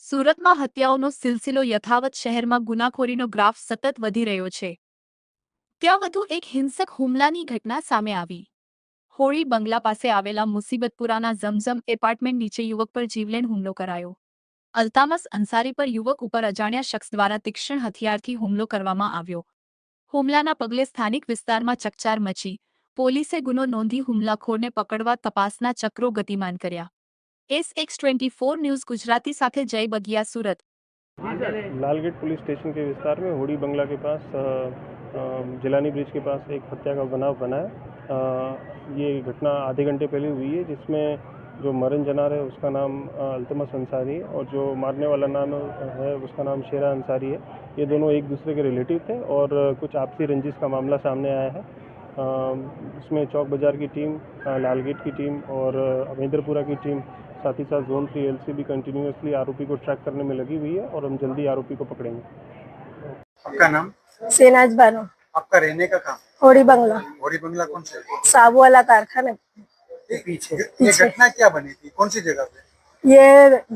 સુરતમાં હત્યાઓનો સિલસિલો યથાવત, શહેરમાં ગુનાખોરીનો ગ્રાફ સતત વધી રહ્યો છે. ત્યાં વધુ એક હિંસક હુમલાની ઘટના સામે આવી. હોળી બંગલા પાસે આવેલા મુસીબતપુરાના ઝમઝમ એપાર્ટમેન્ટ નીચે યુવક પર જીવલેણ હુમલો કરાયો. અલ્તામસ અંસારી પર યુવક ઉપર અજાણ્યા શખ્સ દ્વારા તીક્ષ્ણ હથિયારથી હુમલો કરવામાં આવ્યો. હુમલાના પગલે સ્થાનિક વિસ્તારમાં ચકચાર મચી. પોલીસે ગુનો નોંધી હુમલાખોરને પકડવા તપાસના ચક્રો ગતિમાન કર્યા. SX24 न्यूज़ गुजराती साथे जय बगिया सूरत। लालगेट पुलिस स्टेशन के विस्तार में होड़ी बंगला के पास जिलानी ब्रिज के पास एक हत्या का बनाव बना है। ये घटना आधे घंटे पहले हुई है, जिसमें जो मरण जनार है उसका नाम अल्तमस अंसारी है और जो मारने वाला नाम है उसका नाम शेरा अंसारी है। ये दोनों एक दूसरे के रिलेटिव थे और कुछ आपसी रंजिश का मामला सामने आया है। इसमें चौक बाज़ार की टीम, लालगेट की टीम और अमेंद्रपुरा की टीम, साथ ही साथ जोन 3 LCB कंटिन्यूसली आरोपी को ट्रैक करने में लगी हुई है और हम जल्दी आरोपी को पकड़ेंगे। आपका नाम? सेनाज बानो। आपका रहने का काम? होड़ी बंगला। होड़ी बंगला कौन से? साबू वाला कारखाना पीछे। ये घटना क्या बनी थी, कौन सी जगह पे? ये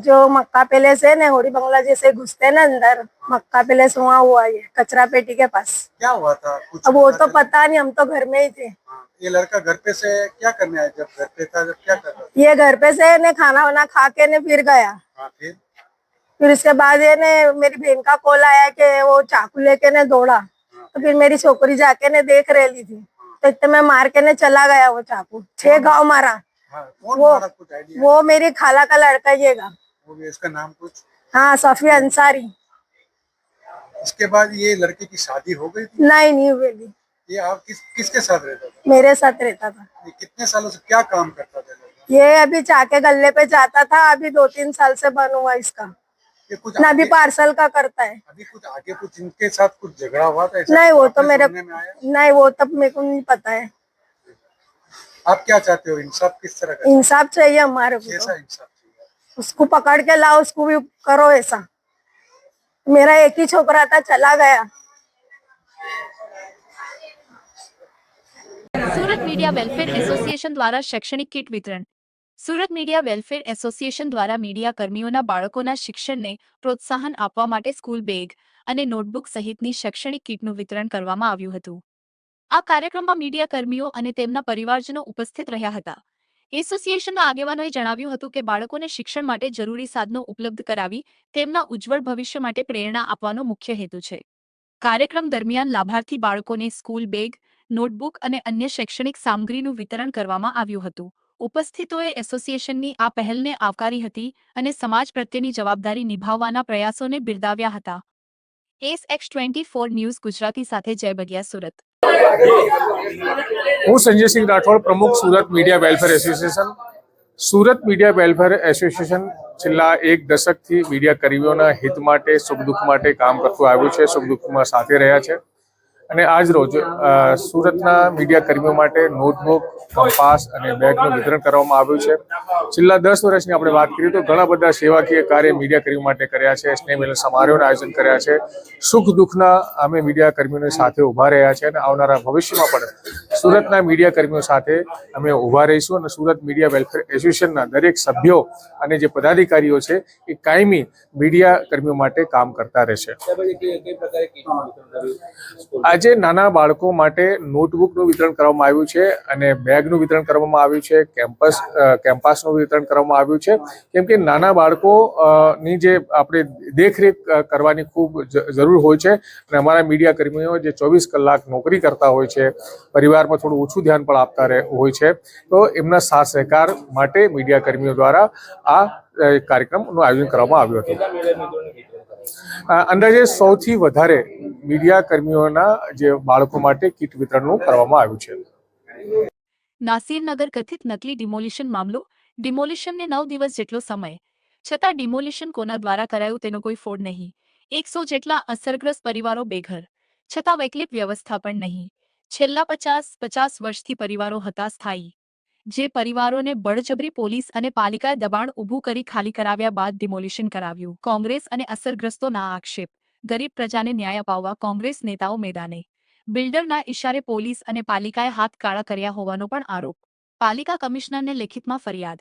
जो मक्का पैलेस है ना, होड़ी बंगला जैसे घुसते हैं ना अंदर, मक्का पैलेस वहाँ हुआ, ये कचरा पेटी के पास। क्या हुआ था कुछ? अब वो तो पता नहीं, हम तो घर में ही थे। ये लड़का घर पे से क्या करने आया? जब घर पे था जब क्या कर रहा था? ये घर पे से ने खाना वाना खा के ने फिर गया। फिर उसके बाद ये ने मेरी बहन का कॉल आया कि वो चाकू लेके ने दौड़ा। तो फिर मेरी छोकरी जाके ने देख रही थी, तो इतने में मार के ने चला गया वो चाकू। 6 घाव मारा। कौन मारा, कुछ आइडिया? वो मेरी खाला का लड़का येगा। वो भी, इसका नाम कुछ? हाँ, सफी अंसारी। इसके बाद ये लड़के की शादी हो गई थी? नहीं हुई। ये आप किसके साथ रहता था? मेरे साथ रहता था। ये कितने सालों से क्या काम करता था? ये अभी चाके गल्ले पे जाता था, अभी 2-3 साल से बंद हुआ इसका। ये कुछ ना अभी पार्सल का करता है। अभी कुछ आगे कुछ इनके साथ कुछ झगड़ा हुआ था? नहीं, वो तो मेरे नहीं, वो तब मेरे को नहीं पता है। आप क्या चाहते हो, इंसाफ किस तरह का? इंसाफ चाहिए हमारे को। कैसा इंसाफ चाहिए? उसको पकड़ के लाओ, उसको भी करो ऐसा। मेरा एक ही छोकरा था, चला गया। सूरत मीडिया वेलफेर एसोसिएशन द्वारा शैक्षणिक किट वितरण। सूरत मीडिया वेलफेर एसोसिएशन द्वारा मीडिया कर्मीओना बाळकोना शिक्षणने प्रोत्साहन आपवा माटे स्कूल बेग અને નોટબુક સહિતની શૈક્ષણિક કિટનું વિતરણ કરવામાં આવ્યું હતું. આ કાર્યક્રમમાં મીડિયા કર્મીઓ અને તેમના પરિવારજનો ઉપસ્થિત રહ્યા હતા. એસોસિએશનના આગેવાનોએ જણાવ્યું હતું કે બાળકોને શિક્ષણ માટે જરૂરી સાધનો ઉપલબ્ધ કરાવી તેમના ઉજ્જવળ ભવિષ્ય માટે પ્રેરણા આપવાનો મુખ્ય હેતુ છે. કાર્યક્રમ દરમિયાન લાભાર્થી બાળકોને સ્કૂલ બેગ, નોટબુક અને અન્ય શૈક્ષણિક સામગ્રીનું વિતરણ કરવામાં આવ્યું હતું. ઉપસ્થિતોએ એસોસિએશનની આ પહેલને આવકારી હતી અને સમાજ પ્રત્યેની જવાબદારી નિભાવવાના પ્રયાસોને બિરદાવ્યા હતા. SX24 ન્યૂઝ ગુજરાતી સાથે જય બગિયા सूरत। હું સંજયસિંહ રાઠોડ, પ્રમુખ Surat media welfare association. Surat media welfare association છેલ્લા 1 દશકથી મીડિયા કર્મીઓના હિત માટે, સુખ દુઃખ માટે કામ કરતું આવ્યું છે, સુખ દુઃખમાં સાથે રહ્યા છે અને આજ રોજ સુરતના મીડિયા કર્મીઓ માટે નોટબુક, કંપાસ અને બેગનું વિતરણ કરવામાં આવ્યું છે। છેલ્લા 10 વર્ષની આપણે વાત કરીએ તો ઘણા બધા સેવાકીય કાર્ય મીડિયા કર્મીઓ માટે કર્યા છે, સ્નેહ મિલન સમારોહનું આયોજન કર્યા છે। સુખ દુઃખના અમે મીડિયા કર્મીઓની સાથે ઊભા રહ્યા છે અને આવનારા ભવિષ્યમાં પણ સુરતના મીડિયા કર્મીઓ સાથે અમે ઊભા રહીશું અને સુરત મીડિયા વેલફેર એસોસિએશનના દરેક સભ્યો અને જે પદાધિકારીઓ છે એ કાયમી મીડિયા કર્મીઓ માટે કામ કરતા રહેશે। આજે નાના બાળકો માટે નોટબુકનું વિતરણ કરવામાં આવ્યું છે અને બેગનું વિતરણ કરવામાં આવ્યું છે, કેમ્પાસનું વિતરણ કરવામાં આવ્યું છે, કેમ કે નાના બાળકોની જે આપણે દેખરેખ કરવાની ખૂબ જરૂર હોય છે અને અમારા મીડિયા કર્મીઓ જે 24 કલાક નોકરી કરતા હોય છે, પરિવારમાં થોડું ઓછું ધ્યાન પણ આપતા હોય છે, તો એમના સાથ સહકાર માટે મીડિયા કર્મીઓ દ્વારા આ કાર્યક્રમનું આયોજન કરવામાં આવ્યું હતું। અંદાજે 100 થી વધારે મીડિયા કર્મીઓના જે બાળકો માટે કીટ વિતરણનું કરવામાં આવ્યું છે। નાસિરનગર કથિત નકલી ડિમોલિશન મામલો। ડિમોલિશનને 9 દિવસ જેટલો સમય, છતાં ડિમોલિશન કોના દ્વારા કરાયું તેનો કોઈ ફોડ નહીં। 100 જેટલા અસરગ્રસ્ત પરિવારો બેઘર, છતાં વૈકલ્પિક વ્યવસ્થા પણ નહીં। છેલ્લા 50 વર્ષથી પરિવારો હતા સ્થાયી, જે પરિવારોને બળજબરી પોલીસ અને પાલિકાએ દબાણ ઊભું કરી ખાલી કરાવ્યા બાદ ડિમોલિશન કરાવ્યું। કોંગ્રેસ અને અસરગ્રસ્તોના આક્ષેપ, ગરીબ પ્રજાને ન્યાય અપાવવા કોંગ્રેસ નેતાઓ મેદાને, બિલ્ડરના ઇશારે પોલીસ અને પાલિકાએ હાથ કાળા કર્યા હોવાનો પણ આરોપ। પાલિકા કમિશનરને લેખિતમાં ફરિયાદ,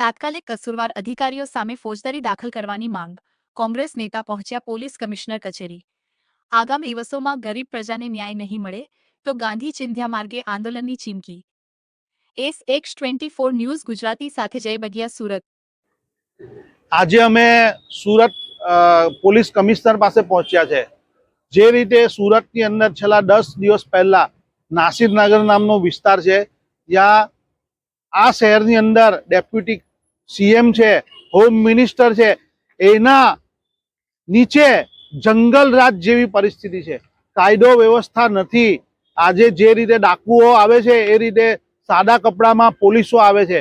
તાત્કાલિક કસૂરવાર અધિકારીઓ સામે ફોજદારી દાખલ કરવાની માંગ। કોંગ્રેસ નેતા પહોંચ્યા પોલીસ કમિશનર કચેરી. આગામી દિવસોમાં ગરીબ પ્રજાને ન્યાય નહીં મળે તો ગાંધી ચિંધ્યા માર્ગે આંદોલનની ચીમકી. SX24 ન્યૂઝ ગુજરાતી સાથે જય બગિયા, સુરત. આજે અમે સુરત પોલીસ કમિશનર પાસે પહોંચ્યા છે. જે રીતે સુરતની અંદર છેલ્લા 10 દિવસ પહેલા નાસિરનગર નામનો વિસ્તાર છે, જ્યાં આ શહેરની અંદર ડેપ્યુટી CM છે, હોમ મિનિસ્ટર છે, એના નીચે જંગલ રાજ જેવી પરિસ્થિતિ છે. કાયદો વ્યવસ્થા નથી. આજે જે રીતે ડાકુઓ આવે છે એ રીતે સાદા કપડામાં પોલીસો આવે છે.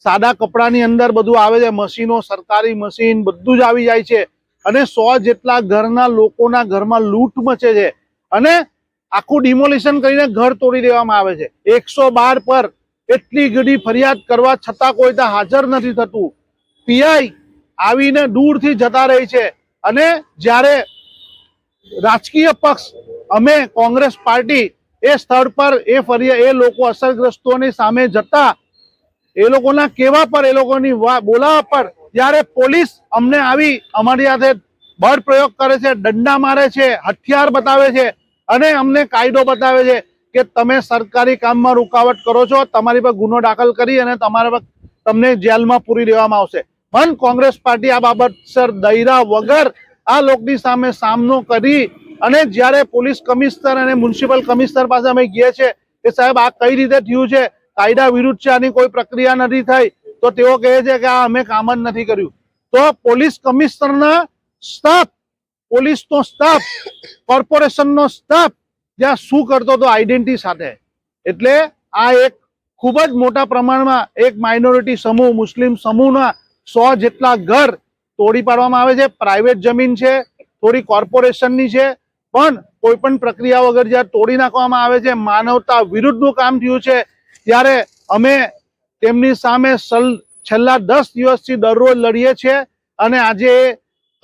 સાદા કપડાની અંદર બધું આવે છે, મશીનો, સરકારી મશીન બધું જ આવી જાય છે અને 100 જેટલા ઘરના લોકોના ઘરમાં લૂંટ મચે છે અને આખું ડિમોલિશન કરીને ઘર તોડી દેવામાં આવે છે. 112 પર એટલી ઘણી ફરિયાદ કરવા છતાં કોઈ ત્યાં હાજર નથી થતું. PI આવીને દૂરથી જતા રહે છે અને જ્યારે રાજકીય પક્ષ અમે કોંગ્રેસ પાર્ટી એ સ્થળ પર એ લોકો અસરગ્રસ્તોની સામે જતા એ લોકોના કહેવા પર, એ લોકોની બોલાવા પર જ્યારે પોલીસ અમને આવી અમારી સાથે બળ પ્રયોગ કરે છે, દંડા મારે છે, હથિયાર બતાવે છે અને અમને કાયદો બતાવે છે કે તમે સરકારી કામમાં રૂકાવટ કરો છો, તમારી પર ગુનો દાખલ કરી અને તમને જેલમાં પૂરી દેવામાં આવશે. પણ કોંગ્રેસ પાર્ટી આ બાબતસર દયરા વગર આ લોકોની સામે સામનો કરી અને જ્યારે પોલીસ કમિશનર અને મ્યુનિસિપલ કમિશનર પાસે અમે ગયા છે કે સાહેબ આ કઈ રીતે થયું છે, કાયદા વિરુદ્ધ છે, આની કોઈ પ્રક્રિયા નથી થઈ, તો તેઓ કહે છે કે આ અમે કામ જ નથી કર્યું. તો પોલીસ કમિશનરના સ્ટાફ, પોલીસનો સ્ટાફ, કોર્પોરેશનનો સ્ટાફ જ્યાં શું કરતો હતો આઈડેન્ટિટી સાથે. એટલે આ એક ખૂબ જ મોટા પ્રમાણમાં એક માઇનોરિટી સમૂહ, મુસ્લિમ સમૂહના 100 જેટલા ઘર તોડી પાડવામાં આવે છે. પ્રાઇવેટ જમીન છે, થોડી કોર્પોરેશનની છે, પણ કોઈ પણ પ્રક્રિયા વગર જ્યારે તોડી નાખવામાં આવે છે, માનવતા વિરુદ્ધનું કામ થયું છે. ત્યારે અમે તેમની સામે છેલ્લા 10 દિવસથી દરરોજ લડીએ છીએ અને આજે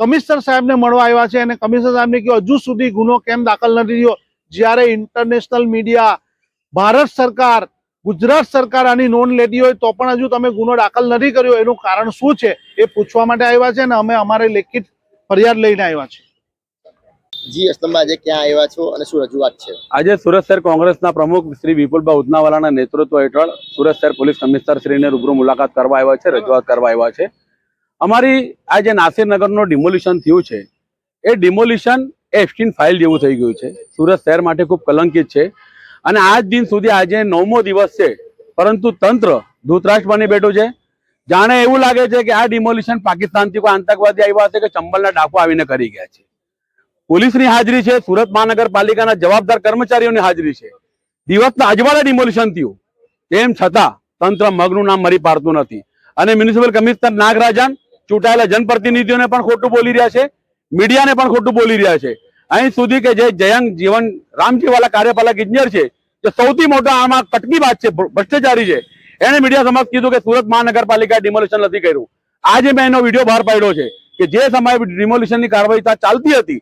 કમિશનર સાહેબને મળવા આવ્યા છે અને કમિશનર સાહેબને કહ્યું હજુ સુધી ગુનો કેમ દાખલ નથી થયો. જ્યારે ઇન્ટરનેશનલ મીડિયા, ભારત સરકાર, ગુજરાત સરકાર આની નોંધ લેતી હોય તો પણ હજુ તમે ગુનો દાખલ નથી કર્યો, એનું કારણ શું છે એ પૂછવા માટે આવ્યા છે અને અમે અમારે લેખિત ફરિયાદ લઈને આવ્યા છે. જી અસલમ, આજે ક્યાં આવ્યા છો અને શું રજૂઆત છે? આજે સુરત શહેર કોંગ્રેસના પ્રમુખ શ્રી વિપુલભાઈ ઉધનાવાલાના નેતૃત્વ હેઠળ સુરત શહેર પોલીસ કમિશનર શ્રીને રૂબરૂ મુલાકાત કરવા આવ્યા છે, રજૂઆત કરવા આવ્યા છે. અમારી આ જે નાસિરનગરનો ડિમોલિશન થયું છે એ ડિમોલિશન એફસ્ટીન ફાઇલ જેવું થઈ ગયું છે. સુરત શહેર માટે ખૂબ કલંકિત છે અને આજ દિન સુધી આજે 9મો દિવસ છે, પરંતુ તંત્ર ધૂતરાષ્ટ્ર બની બેઠું છે. જાણે એવું લાગે છે કે આ ડિમોલિશન પાકિસ્તાનથી કોઈ આતંકવાદી આવ્યા હશે કે ચંબલના ડાકુ આવીને કરી ગયા છે. પોલીસની હાજરી છે, સુરત મહાનગરપાલિકાના જવાબદાર કર્મચારીઓની હાજરી છે. દિવસના અજવાળે ડિમોલિશન થયું, તેમ છતાં તંત્ર મગનું નામ મરી પાડતું નથી અને મ્યુનિસિપલ કમિશનર નાગરાજન ચૂંટાયેલા જનપ્રતિનિધિઓને પણ ખોટું બોલી રહ્યા છે, મીડિયાને પણ ખોટું બોલી રહ્યા છે. અહીં સુધી કે જે જયંગ જીવન રામજીવાલા કાર્યપાલક ઇજનેર છે, જે સૌથી મોટા આમાં કટકી વાત છે, ભ્રષ્ટાચારી છે, એને મીડિયા સમક્ષ કીધું કે સુરત મહાનગરપાલિકાએ ડિમોલિશન નથી કર્યું. આજે મેં એનો વિડીયો બહાર પાડ્યો છે કે જે સમયે ડિમોલિશનની કાર્યવાહી ચાલતી હતી,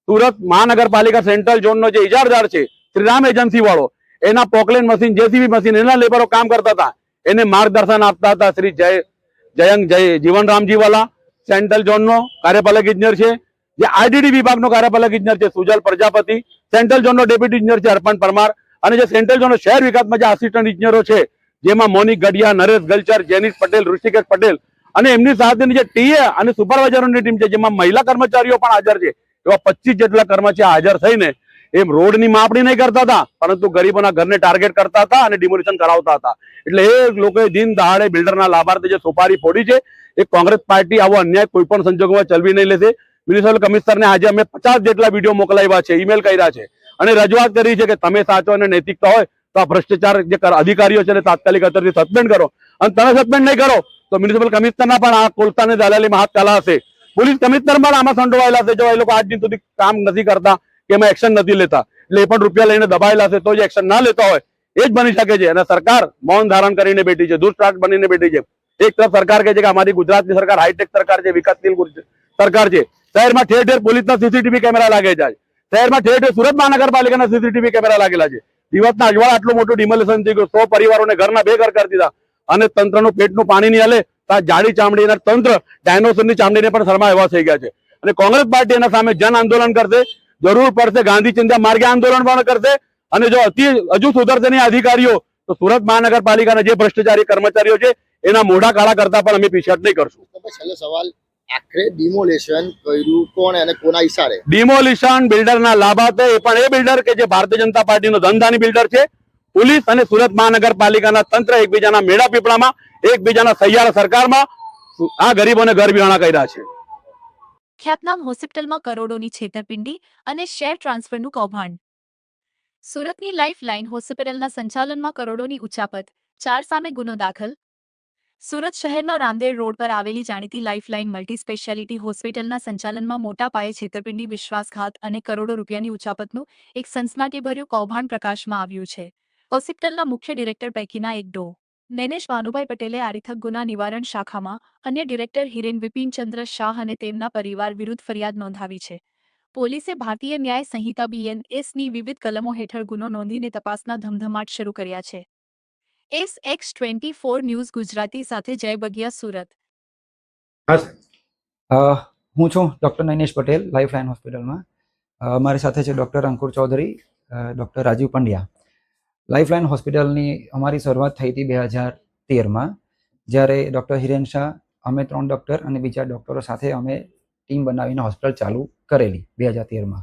સુરત મહાનગરપાલિકા સેન્ટ્રલ ઝોનનો જે ઇજારદાર છે શ્રીરામ એજન્સી વાળો, એના પોકલેન મશીન, JCB મશીન, એના લેબરો કામ કરતા હતા, એને માર્ગદર્શન આપતા હતા શ્રી જયંગ જીવન રામજીવાલા, સેન્ટ્રલ ઝોનનો કાર્યપાલક ઇજનેર છે. જે IDD વિભાગનો કાર્યપાલક ઇજનેર છે સુજલ પ્રજાપતિ, સેન્ટ્રલ ઝોનનો ડેપ્યુટી ઇજનેર છે અર્પણ પરમાર અને જે સેન્ટ્રલ ઝોનનો શહેર વિકાસમાં જે આસિસ્ટન્ટ ઇજનેરો છે જેમાં મોનિક ગઢિયા, નરેશ ગલચર, જેનિશ પટેલ, ઋષિકેશ પટેલ અને એમની સાથેની જે TA અને સુપરવાઇઝરોની ટીમ છે જેમાં મહિલા કર્મચારીઓ પણ હાજર છે, એવા 25 જેટલા કર્મચારીઓ હાજર થઈને એમ રોડની માપણી નહીં કરતા હતા, પરંતુ ગરીબોના ઘરને ટાર્ગેટ કરતા હતા અને ડિમોલિશન કરાવતા હતા. એટલે એ લોકોએ દિન દહાડે બિલ્ડરના લાભાર્થે જે સોપારી ફોડી છે, એ કોંગ્રેસ પાર્ટી આવો અન્યાય કોઈ પણ સંજોગોમાં ચલવી નહીં લેશે. મ્યુનિસિપલ કમિશનરને આજે અમે 50 જેટલા વિડીયો મોકલાવ્યા છે, ઈમેલ કર્યા છે અને રજૂઆત કરી છે કે તમે સાચો અને નૈતિકતા હોય તો આ ભ્રષ્ટાચાર જે અધિકારીઓ છે તાત્કાલિક અસરથી સસ્પેન્ડ કરો અને તમે સસ્પેન્ડ નહીં કરો તો મ્યુનિસિપલ કમિશનરના પણ આ કોલસાની દલાલીમાં હાથ ચાલાશે. પોલીસ કમિશનર પણ આમાં સંડોવાયેલા છે. જો એ લોકો આજ દિન સુધી કામ નથી કરતા કે એમાં એક્શન નથી લેતા, એટલે એ પણ રૂપિયા લઈને દબાયેલા છે, તો જે એક્શન ના લેતા હોય એ જ બની શકે છે. અને સરકાર મૌન ધારણ કરીને બેઠી છે, દુષ્ટાટ બનીને બેઠી છે. એક તરફ સરકાર કહે છે કે અમારી ગુજરાતની સરકાર હાઈટેક સરકાર છે, વિકાસશીલ સરકાર છે. શહેરમાં ઠેર ઠેર પોલીસના CCTV કેમેરા લાગે છે. શહેરમાં ઠેર ઠેર સુરત મહાનગરપાલિકાના CCTV કેમેરા લાગેલા છે. દિવસના અજવાળા આટલું મોટું ડિમોલિશન થઈ ગયું, 100 પરિવારોને ઘરના 2 ઘર કરી દીધા અને તંત્રનું પેટનું પાણી નહીં હલે, જાડી ચામડીના તંત્ર ડાયનોસરની ચામડીને પણ શરમા એવા થઈ ગયા છે. અને કોંગ્રેસ પાર્ટી એના સામે જન આંદોલન કરશે, જરૂર પડશે ગાંધી ચિંતા માર્ગે આંદોલન પણ કરશે. અને જો હજુ સુધરશે નહીં અધિકારીઓ તો સુરત મહાનગરપાલિકાના જે ભ્રષ્ટાચારી કર્મચારીઓ છે એના મોઢા કાળા કરતા પણ અમે પીછાટ નહીં કરશું. છેલ્લો સવાલ, આખરે ડિમોલેશન કર્યું કોણ અને કોના ઈશારે? ડિમોલિશન બિલ્ડરના લાભાર્થે, એ પણ એ બિલ્ડર કે જે ભારતીય જનતા પાર્ટીનો ધનધાની બિલ્ડર છે. પોલીસ અને સુરત મહાનગરપાલિકાના તંત્ર એકબીજાના મેળા પીપળામાં, એકબીજાના સહિયારા સરકારમાં આ ગરીબોને ઘર વિહોણા કર્યા છે. ખ્યાતનામ હોસ્પિટલમાં કરોડોની છેતરપિંડી અને શેર ટ્રાન્સફરનું કૌભાંડ. સુરતની લાઇફલાઇન હોસ્પિટલના સંચાલનમાં કરોડોની ઉચાપત, 4 સામે ગુનો દાખલ. સુરત શહેરના રાંદેર રોડ પર આવેલી જાણીતી લાઇફલાઇન મલ્ટી સ્પેશિયાલિટી હોસ્પિટલના સંચાલનમાં મોટા પાયે છેતરપિંડી, વિશ્વાસઘાત અને કરોડો રૂપિયાની ઉચાપતનું એક સનસનાટીભર્યું કૌભાંડ પ્રકાશમાં આવ્યું છે. હોસ્પિટલના મુખ્ય ડિરેક્ટર પૈકીના એક ડો. નૈનેશ ભાનુભાઈ પટેલે આરિથક ગુના નિવારણ શાખામાં અન્ય ડિરેક્ટર હિરેન વિપિનચંદ્ર શાહ અને તેમના પરિવાર વિરુદ્ધ ફરિયાદ નોંધાવી છે. પોલીસે ભારતીય ન્યાય સંહિતા BNSની વિવિધ કલમો હેઠળ ગુનો નોંધીને તપાસના ધમધમાટ શરૂ કર્યા છે. SX24 ન્યૂઝ ગુજરાતી સાથે જય બગિયા, સુરત. હું છું ડૉક્ટર નૈનેશ પટેલ, લાઇફલાઇન હોસ્પિટલમાં. મારી સાથે છે ડૉક્ટર અંકુર ચૌધરી, ડૉક્ટર રાજીવ પંડ્યા. લાઇફલાઇન હોસ્પિટલની અમારી શરૂઆત થઈ હતી 2013માં, જ્યારે ડૉક્ટર હિરેન શાહ, અમે 3 ડૉક્ટર અને બીજા ડૉક્ટરો સાથે અમે ટીમ બનાવીને હોસ્પિટલ ચાલુ કરેલી 2013માં.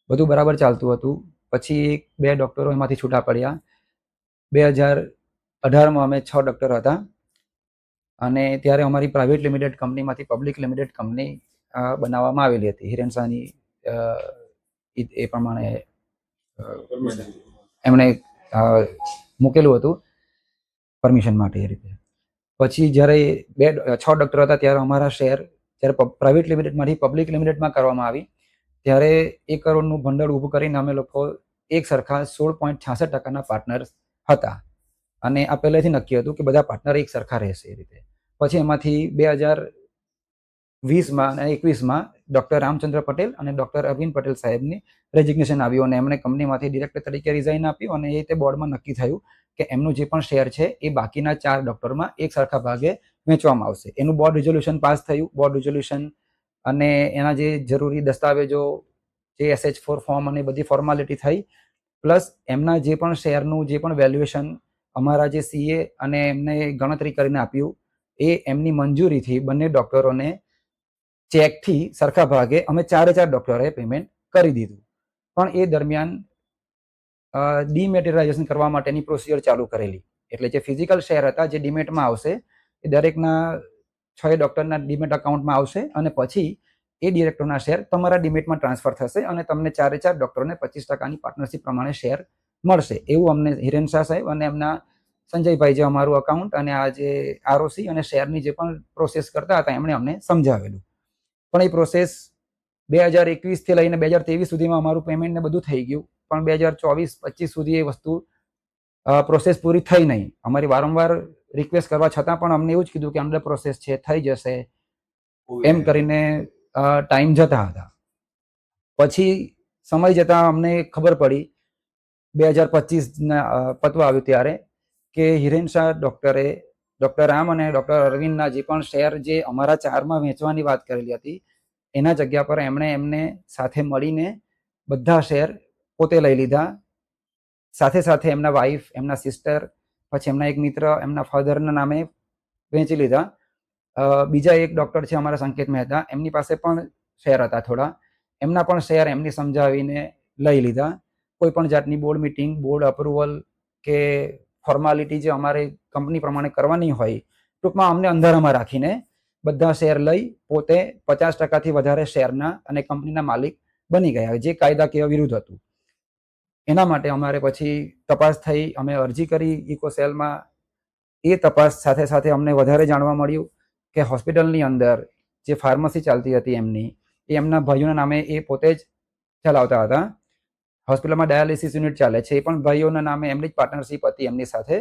બધું બરાબર ચાલતું હતું. પછી 1-2 ડૉક્ટરો એમાંથી છૂટા પડ્યા. 2018માં અમે 6 ડૉક્ટર હતા અને ત્યારે અમારી પ્રાઇવેટ લિમિટેડ કંપનીમાંથી પબ્લિક લિમિટેડ કંપની બનાવવામાં આવેલી હતી. હિરેન શાહની એ પ્રમાણે એમણે મૂકેલું હતું પરમિશન માટે એ રીતે. પછી જ્યારે 6 ડૉક્ટર હતા ત્યારે અમારા શેર જ્યારે પ્રાઇવેટ લિમિટેડમાંથી પબ્લિક લિમિટેડમાં કરવામાં આવી ત્યારે 1 કરોડનું ભંડોળ ઊભું કરીને અમે લોકો એક સરખા 16.66% પાર્ટનર્સ હતા. અને આ પહેલેથી નક્કી હતું કે બધા પાર્ટનર એક સરખા રહેશે એ રીતે. પછી એમાંથી 2020માં અને 21માં ડૉક્ટર રામચંદ્ર પટેલ અને ડૉક્ટર અરવિંદ પટેલ સાહેબની રેઝિગ્નેશન આવ્યું અને એમણે કંપનીમાંથી ડિરેક્ટર તરીકે રિઝાઇન આપ્યું અને એ રીતે બોર્ડમાં નક્કી થયું કે એમનું જે પણ શેર છે એ બાકીના 4 ડૉક્ટરમાં એક સરખા ભાગે વેચવામાં આવશે. એનું બોર્ડ રિઝોલ્યુશન પાસ થયું. બોર્ડ રિઝોલ્યુશન અને એના જે જરૂરી દસ્તાવેજો, જે SH4 ફોર્મ અને બધી ફોર્માલિટી થઈ, પ્લસ એમના જે પણ શેરનું જે પણ વેલ્યુએશન અમારા જે CA અને એમને ગણતરી કરીને આપ્યું એ એમની મંજૂરીથી બંને ડૉક્ટરોને ચેકથી સરખા ભાગે અમે 4 ડૉક્ટરોએ પેમેન્ટ કરી દીધું. પણ એ દરમિયાન ડીમેટેરિયલાઇઝેશન કરવા માટેની પ્રોસિજર ચાલુ કરેલી. એટલે જે ફિઝિકલ શેર હતા જે ડીમેટમાં આવશે એ દરેકના 6 ડૉક્ટરના ડીમેટ અકાઉન્ટમાં આવશે અને પછી એ ડિરેક્ટરના શેર તમારા ડીમેટમાં ટ્રાન્સફર થશે અને તમને 4 ડૉક્ટરોને 25%ની પાર્ટનરશિપ પ્રમાણે શેર મળશે. એવું અમને હિરેન શાહ સાહેબ અને એમના સંજયભાઈ જે અમારું અકાઉન્ટ અને આ જે ROC અને શેરની જે પણ પ્રોસેસ કરતા હતા એમણે અમને સમજાવેલું. પણ એ પ્રોસેસ 2021થી લઈને 2023 સુધીમાં અમારું પેમેન્ટ ને બધું થઈ ગયું. પણ 2024-25 સુધી એ વસ્તુ પ્રોસેસ પૂરી થઈ નહીં. અમારી વારંવાર રિક્વેસ્ટ કરવા છતાં પણ અમને એવું જ કીધું કે અંડર પ્રોસેસ છે, થઈ જશે એમ કરીને ટાઈમ જતા હતા. પછી સમય જતાં અમને ખબર પડી 2025 પતવા આવ્યું ત્યારે કે હિરેન શાહ ડૉક્ટરે ડૉક્ટર રામ અને ડૉક્ટર અરવિંદના જે પણ શેર જે અમારા 4માં વેચવાની વાત કરેલી હતી એના જગ્યા પર એમણે એમને સાથે મળીને બધા શેર પોતે લઈ લીધા. સાથે સાથે એમના વાઈફ, એમના સિસ્ટર, પછી એમના એક મિત્ર, એમના ફાધરના નામે વેચી લીધા. બીજા એક ડૉક્ટર છે અમારા સંકેત મહેતા, એમની પાસે પણ શેર હતા થોડા, એમના પણ શેર એમની સમજાવીને લઈ લીધા. કોઈ પણ જાતની બોર્ડ મિટિંગ, બોર્ડ અપ્રુવલ કે ફોર્માલિટી જે અમારે કંપની પ્રમાણે કરવાની હોય, ટૂંકમાં અમને અંધારામાં રાખીને બધા શેર લઈ પોતે 50%થી વધારે શેરના અને કંપનીના માલિક બની ગયા, જે કાયદાકીય વિરુદ્ધ હતું. એના માટે અમારે પછી તપાસ થઈ, અમે અરજી કરી ઇકોસેલમાં. એ તપાસ સાથે સાથે અમને વધારે જાણવા મળ્યું કે હોસ્પિટલની અંદર જે ફાર્મસી ચાલતી હતી એમની, એ એમના ભાઈઓના નામે એ પોતે જ ચલાવતા હતા. હોસ્પિટલમાં ડાયાલિસિસ યુનિટ ચાલે છે, એ પણ ભાઈઓના નામે એમની જ પાર્ટનરશિપ હતી એમની સાથે.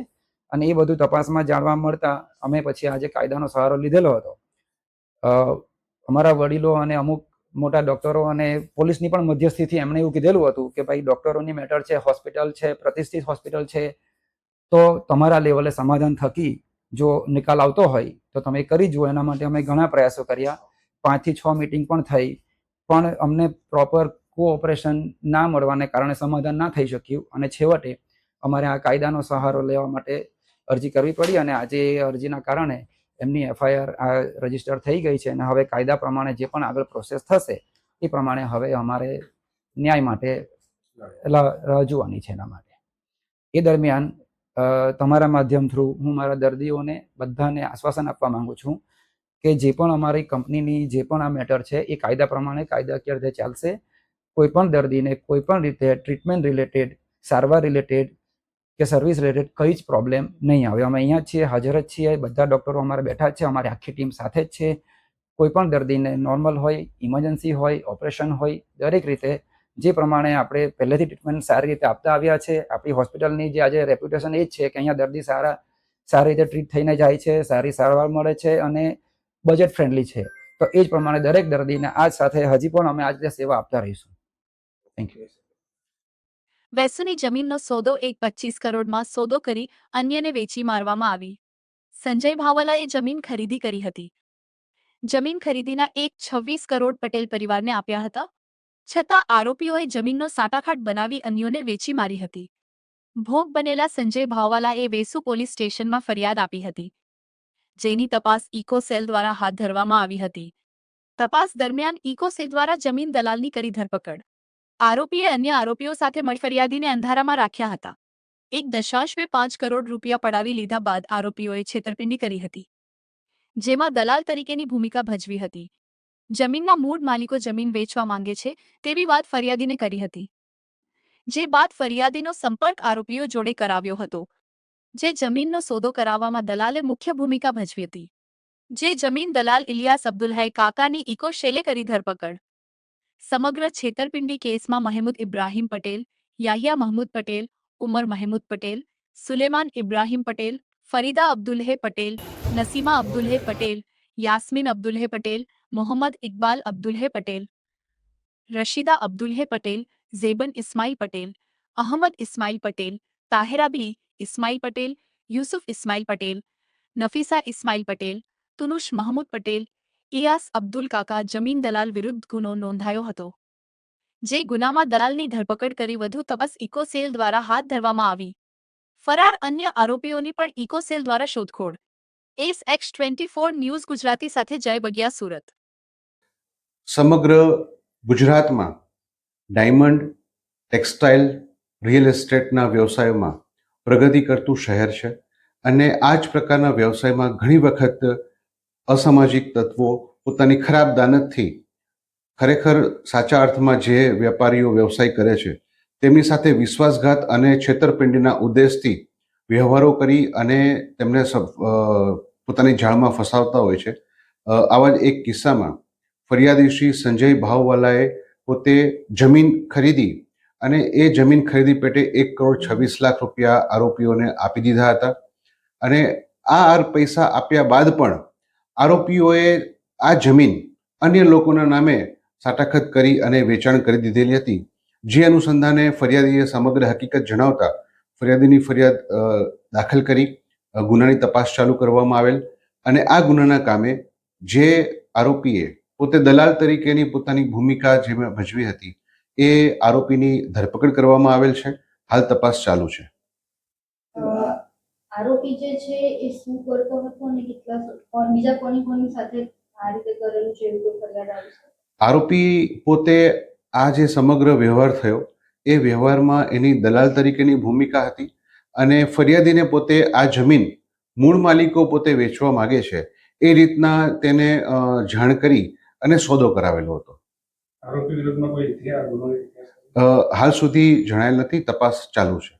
અને એ બધું તપાસમાં જાણવા મળતા અમે પછી આજે કાયદાનો સહારો લીધેલો હતો. અમારા વડીલો અને અમુક મોટા ડૉક્ટરો અને પોલીસની પણ મધ્યસ્થીથી એમણે એવું કીધેલું હતું કે ભાઈ ડૉક્ટરોની મેટર છે, હોસ્પિટલ છે, પ્રતિષ્ઠિત હોસ્પિટલ છે, તો તમારા લેવલે સમાધાન થકી જો નિકાલ આવતો હોય તો તમે કરી જુઓ. એના માટે અમે ઘણા પ્રયાસો કર્યા. 5 થી 6 મિટિંગ પણ થઈ. પણ અમને પ્રોપર કોઓપરેશન ના મળવાને કારણે સમાધાન ના થઈ શક્યું અને છેવટે અમારે આ કાયદાનો સહારો લેવા માટે અરજી કરવી પડી અને આજે એ અરજીના કારણે એમની એફઆઈઆર રજીસ્ટર થઈ ગઈ છે અને હવે કાયદા પ્રમાણે જે પણ આગળ પ્રોસેસ થશે એ પ્રમાણે હવે અમારે ન્યાય માટે રાહ જોવાની છે એના માટે. એ દરમિયાન તમારા માધ્યમ થ્રુ હું મારા દર્દીઓને બધાને આશ્વાસન આપવા માંગુ છું કે જે પણ અમારી કંપનીની જે પણ આ મેટર છે એ કાયદા પ્રમાણે કાયદાકીય રીતે ચાલશે. કોઈ પણ દર્દીને કોઈ પણ રીતે ટ્રીટમેન્ટ રિલેટેડ, સારવાર રિલેટેડ કે સર્વિસ રિલેટેડ કંઈ જ પ્રોબ્લેમ નહીં આવે. અમે અહીંયા છીએ, હાજર જ છીએ, બધા ડૉક્ટરો અમારે બેઠા જ છે, અમારી આખી ટીમ સાથે જ છે. કોઈ પણ દર્દીને નોર્મલ હોય, ઇમરજન્સી હોય, ઓપરેશન હોય, દરેક રીતે જે પ્રમાણે આપણે પહેલેથી ટ્રીટમેન્ટ સારી રીતે આપતા આવ્યા છે, આપણી હોસ્પિટલની જે આજે રેપ્યુટેશન એ જ છે કે અહીંયા દર્દી સારી રીતે ટ્રીટ થઈને જાય છે, સારી સારવાર મળે છે અને બજેટ ફ્રેન્ડલી છે. તો એ જ પ્રમાણે દરેક દર્દીને આજ સાથે હજી પણ અમે આ રીતે સેવા આપતા રહીશું. Thank you. વેસુની જમીનનો સોદો 1.25 કરોડમાં સોદો કરી અન્યને વેચી મારવામાં આવી. સંજય ભાવલાએ જમીન ખરીદી કરી હતી. જમીન ખરીદીના 1.26 કરોડ પટેલ પરિવારને આપ્યા હતા. છતાં આરોપીઓએ જમીનનો સાટાખાટ બનાવી અન્યોને વેચી મારી હતી. ભોગ બનેલા સંજય ભાવલાએ વેસુ પોલીસ સ્ટેશનમાં ફરિયાદ આપી હતી, જેની તપાસ ઇકોસેલ દ્વારા હાથ ધરવામાં આવી હતી. તપાસ દરમિયાન ઇકોસેલ દ્વારા જમીન દલાલની કરી ધરપકડ. આરોપીએ અન્ય આરોપીઓ સાથે મળી ફરિયાદીને અંધારામાં રાખ્યા હતા. 1.5 કરોડ રૂપિયા પડાવી લીધા બાદ આરોપીઓએ છેતરપિંડી કરી હતી, જેમાં દલાલ તરીકેની ભૂમિકા ભજવી હતી. જમીનના મૂળ માલિકો જમીન વેચવા માંગે છે તેવી વાત ફરિયાદીને કરી હતી, જે બાદ ફરિયાદીનો સંપર્ક આરોપીઓ જોડે કરાવ્યો હતો. જે જમીનનો સોદો કરાવવામાં દલાલે મુખ્ય ભૂમિકા ભજવી હતી. જે જમીન દલાલ ઇલિયાસ અબ્દુલ કાકાની ઇકોશેલે કરી ધરપકડ. સમગ્ર છેતરપિંડી કેસમાં મહેમૂદ ઇબ્રાહીમ પટેલ, યાહિયા મહમૂદ પટેલ, ઉમર મહેમૂદ પટેલ, સુલેમાન ઇબ્રાહીમ પટેલ, ફરીદા અબ્દુલ્હે પટેલ, નસીમા અબ્દુલ્હે પટેલ, યાસ્મીન અબ્દુલ્હે પટેલ, મોહમ્મદ ઇકબાલ અબ્દુલ્હે પટેલ, રશીદા અબ્દુલ્હે પટેલ, ઝેબન ઇસ્માઇલ પટેલ, અહમદ ઇસ્માઇલ પટેલ, તાહેરા બી ઇસ્માઇલ પટેલ, યુસુફ ઇસ્માઇલ પટેલ, નફીસા ઇસ્માઇલ પટેલ, તુનુશ મહમૂદ પટેલ, ઇયાસ અબ્દુલ કાકા જમીન દલાલ વિરુદ્ધ ગુનો નોંધાયો હતો. જે ગુનામાં દલાલની ધરપકડ કરી વધુ તપાસ ઇકોસેલ દ્વારા હાથ ધરવામાં આવી. ફરાર અન્ય આરોપીઓની પણ ઇકોસેલ દ્વારા શોધખોળ. SX24 ન્યૂઝ ગુજરાતી સાથે જય બગિયા, સુરત. સમગ્ર ગુજરાતમાં ડાયમંડ, ટેક્સટાઇલ, રિયલ એસ્ટેટના વ્યવસાયોમાં પ્રગતિ કરતું શહેર છે અને આ જ પ્રકારના વ્યવસાયમાં ઘણી વખત અસામાજિક તત્વો પોતાની ખરાબ દાનતથી ખરેખર સાચા અર્થમાં જે વેપારીઓ વ્યવસાય કરે છે તેમની સાથે વિશ્વાસઘાત અને છેતરપિંડીના ઉદ્દેશથી વ્યવહારો કરી અને તેમને પોતાની જાળમાં ફસાવતા હોય છે. આવા જ એક કિસ્સામાં ફરિયાદી શ્રી સંજય ભાવવાલાએ પોતે જમીન ખરીદી અને એ જમીન ખરીદી પેટે 1.26 કરોડ રૂપિયા આરોપીઓને આપી દીધા હતા અને આ પૈસા આપ્યા બાદ પણ આરોપીઓએ આ જમીન અન્ય લોકોના નામે સાટાખત કરી અને વેચાણ કરી દીધેલી હતી. જે અનુસંધાને ફરિયાદીએ સમગ્ર હકીકત જણાવતા ફરિયાદીની ફરિયાદ દાખલ કરી ગુનાની તપાસ ચાલુ કરવામાં આવેલ અને આ ગુનાના કામે જે આરોપીએ પોતે દલાલ તરીકેની પોતાની ભૂમિકા જે ભજવી હતી એ આરોપીની ધરપકડ કરવામાં આવેલ છે. હાલ તપાસ ચાલુ છે. આરોપી જે છે એ શું કરતો હતો અને કેટલા બીજા કોની સાથે આ રીતે કરેલું છે એવું કોઈ ફરિયાદ આવી છે? આરોપી પોતે આ જે સમગ્ર વ્યવહાર થયો એ વ્યવહારમાં એની દલાલ તરીકેની ભૂમિકા હતી અને ફરિયાદીને પોતે આ જમીન મૂળ માલિકો પોતે વેચવા માગે છે એ રીતના તેને જાણ કરી અને સોદો કરાવેલો હતો. આરોપી વિરુદ્ધમાં કોઈ હાલ સુધી જણાયેલ નથી, તપાસ ચાલુ છે.